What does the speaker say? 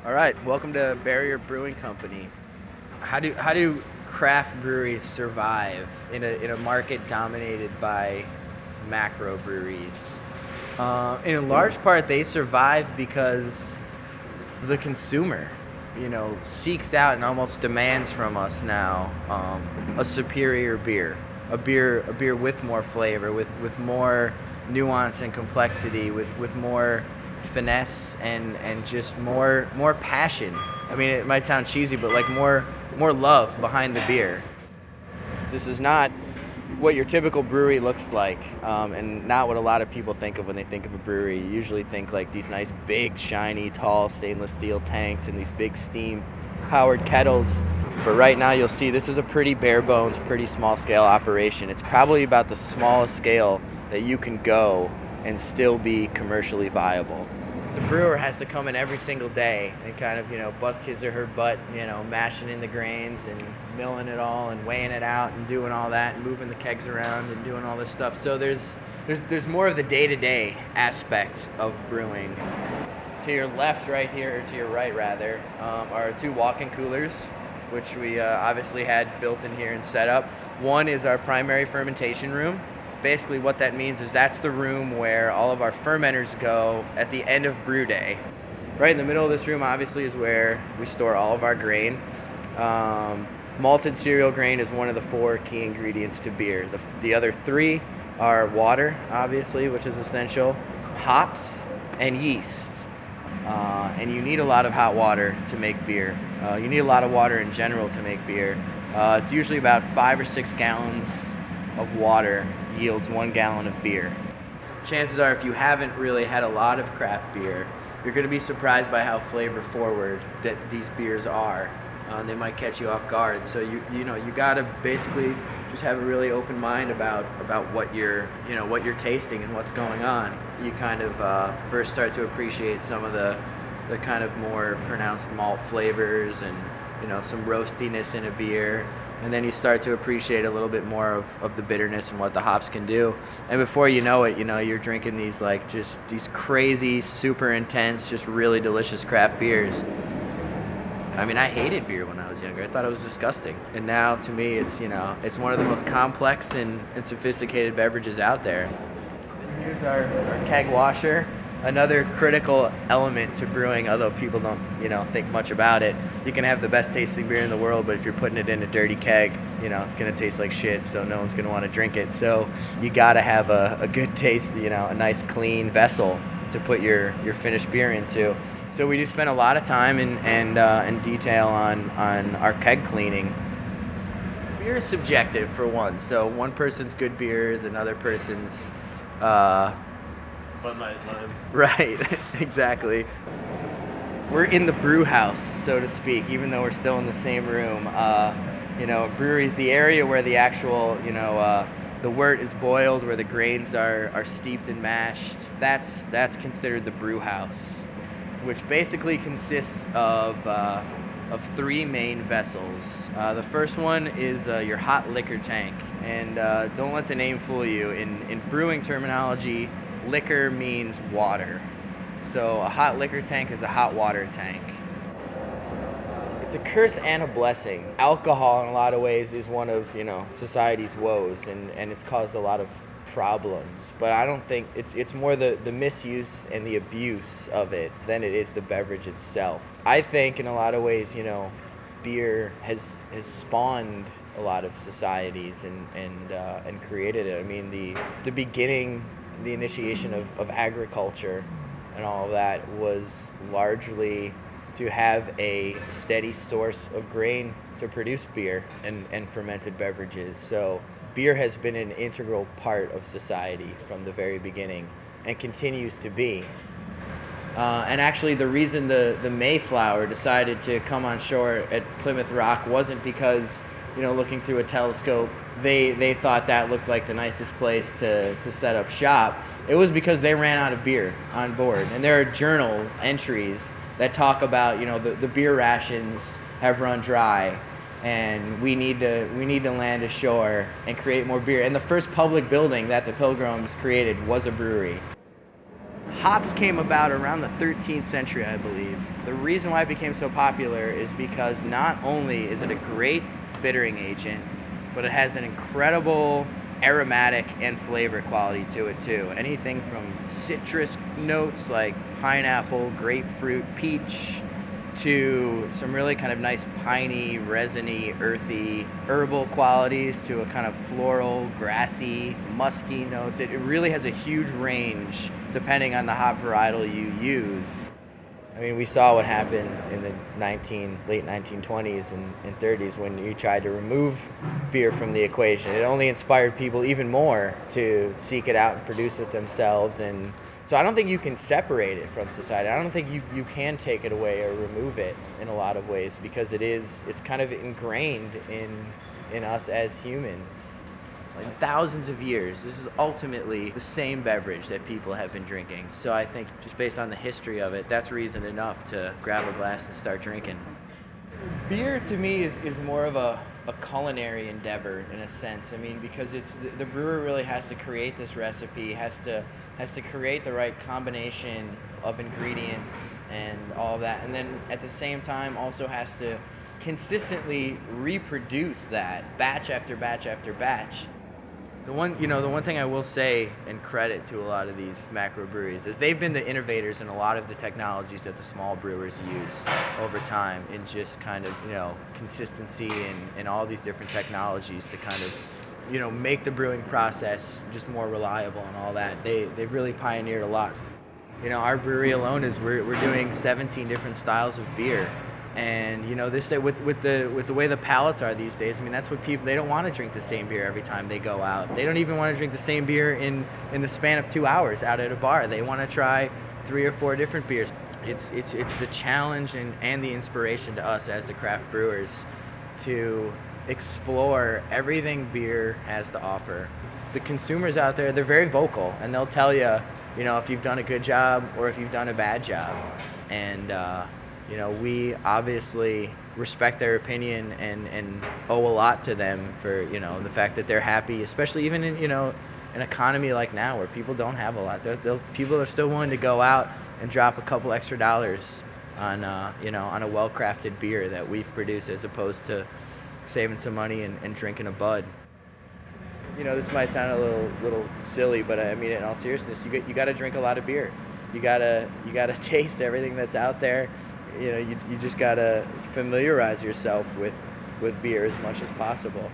All right, welcome to Barrier Brewing Company. How do craft breweries survive in a market dominated by macro breweries? In a large part, they survive because the consumer, seeks out and almost demands from us now a superior beer, a beer with more flavor, with more nuance and complexity, with more finesse and just more passion. I mean, it might sound cheesy, but like more love behind the beer. This is not what your typical brewery looks like, and not what a lot of people think of when they think of a brewery. You usually think like these nice, big, shiny, tall stainless steel tanks and these big steam-powered kettles. But right now you'll see this is a pretty bare bones, pretty small scale operation. It's probably about the smallest scale that you can go and still be commercially viable. The brewer has to come in every single day and kind of, bust his or her butt, mashing in the grains and milling it all and weighing it out and doing all that and moving the kegs around and doing all this stuff. So there's more of the day-to-day aspect of brewing. To your left right here, or to your right rather, are two walk-in coolers, which we obviously had built in here and set up. One is our primary fermentation room. Basically what that means is that's the room where all of our fermenters go at the end of brew day. Right in the middle of this room obviously is where we store all of our grain. Malted cereal grain is one of the 4 key ingredients to beer. The other 3 are water, obviously, which is essential, hops, and yeast. And you need a lot of hot water to make beer. You need a lot of water in general to make beer. It's usually about 5 or 6 gallons of water yields 1 gallon of beer. Chances are if you haven't really had a lot of craft beer, you're going to be surprised by how flavor forward that these beers are. They might catch you off guard. So you got to basically just have a really open mind about what you're tasting and what's going on. You kind of first start to appreciate some of the kind of more pronounced malt flavors and some roastiness in a beer. And then you start to appreciate a little bit more of the bitterness and what the hops can do. And before you know it, you're drinking these just these crazy, super intense, just really delicious craft beers. I mean, I hated beer when I was younger. I thought it was disgusting. And now, to me, it's one of the most complex and sophisticated beverages out there. Here's our keg washer. Another critical element to brewing, although people don't, think much about it. You can have the best tasting beer in the world, but if you're putting it in a dirty keg, it's going to taste like shit, so no one's going to want to drink it. So you got to have a good taste, a nice clean vessel to put your finished beer into. So we do spend a lot of time and detail on our keg cleaning. Beer is subjective, for one. So one person's good beer is another person's... Bud Light Lime. Right, exactly. We're in the brew house, so to speak, even though we're still in the same room. Breweries, the area where the actual, the wort is boiled, where the grains are steeped and mashed, that's considered the brew house, which basically consists of 3 main vessels. The first one is your hot liquor tank, and don't let the name fool you. In brewing terminology, liquor means water. So a hot liquor tank is a hot water tank. It's a curse and a blessing. Alcohol in a lot of ways is one of, society's woes, and it's caused a lot of problems. But I don't think it's more the misuse and the abuse of it than it is the beverage itself. I think in a lot of ways, beer has spawned a lot of societies and created it. I mean, the beginning, the initiation of agriculture and all of that was largely to have a steady source of grain to produce beer and fermented beverages. So beer has been an integral part of society from the very beginning and continues to be. And actually the reason the Mayflower decided to come on shore at Plymouth Rock wasn't because, looking through a telescope, they thought that looked like the nicest place to set up shop. It was because they ran out of beer on board. And there are journal entries that talk about, the beer rations have run dry and we need to land ashore and create more beer. And the first public building that the Pilgrims created was a brewery. Hops came about around the 13th century, I believe. The reason why it became so popular is because not only is it a great bittering agent, but it has an incredible aromatic and flavor quality to it too. Anything from citrus notes like pineapple, grapefruit, peach, to some really kind of nice piney, resiny, earthy, herbal qualities, to a kind of floral, grassy, musky notes. It really has a huge range depending on the hop varietal you use. I mean, we saw what happened in the late 1920s and 30s when you tried to remove beer from the equation. It only inspired people even more to seek it out and produce it themselves. And so I don't think you can separate it from society. I don't think you can take it away or remove it in a lot of ways, because it's kind of ingrained in us as humans. In thousands of years, this is ultimately the same beverage that people have been drinking. So I think just based on the history of it, that's reason enough to grab a glass and start drinking. Beer to me is more of a culinary endeavor in a sense. I mean, because it's the brewer really has to create this recipe, has to create the right combination of ingredients and all of that, and then at the same time also has to consistently reproduce that batch after batch after batch. The one thing I will say and credit to a lot of these macrobreweries is they've been the innovators in a lot of the technologies that the small brewers use over time, in just kind of, consistency and all these different technologies to kind of, make the brewing process just more reliable and all that. They've really pioneered a lot. Our brewery alone we're doing 17 different styles of beer. And this with the way the palates are these days, I mean, that's what people, they don't want to drink the same beer every time they go out. They don't even want to drink the same beer in the span of 2 hours out at a bar. They want to try 3 or 4 different beers. It's the challenge and the inspiration to us as the craft brewers to explore everything beer has to offer. The consumers out there, they're very vocal, and they'll tell you, if you've done a good job or if you've done a bad job. And we obviously respect their opinion and owe a lot to them for, the fact that they're happy, especially even in, an economy like now where people don't have a lot. People are still willing to go out and drop a couple extra dollars on, on a well-crafted beer that we've produced, as opposed to saving some money and drinking a Bud. This might sound a little silly, but I mean it in all seriousness. You got to drink a lot of beer. You gotta taste everything that's out there. You just gotta familiarize yourself with beer as much as possible.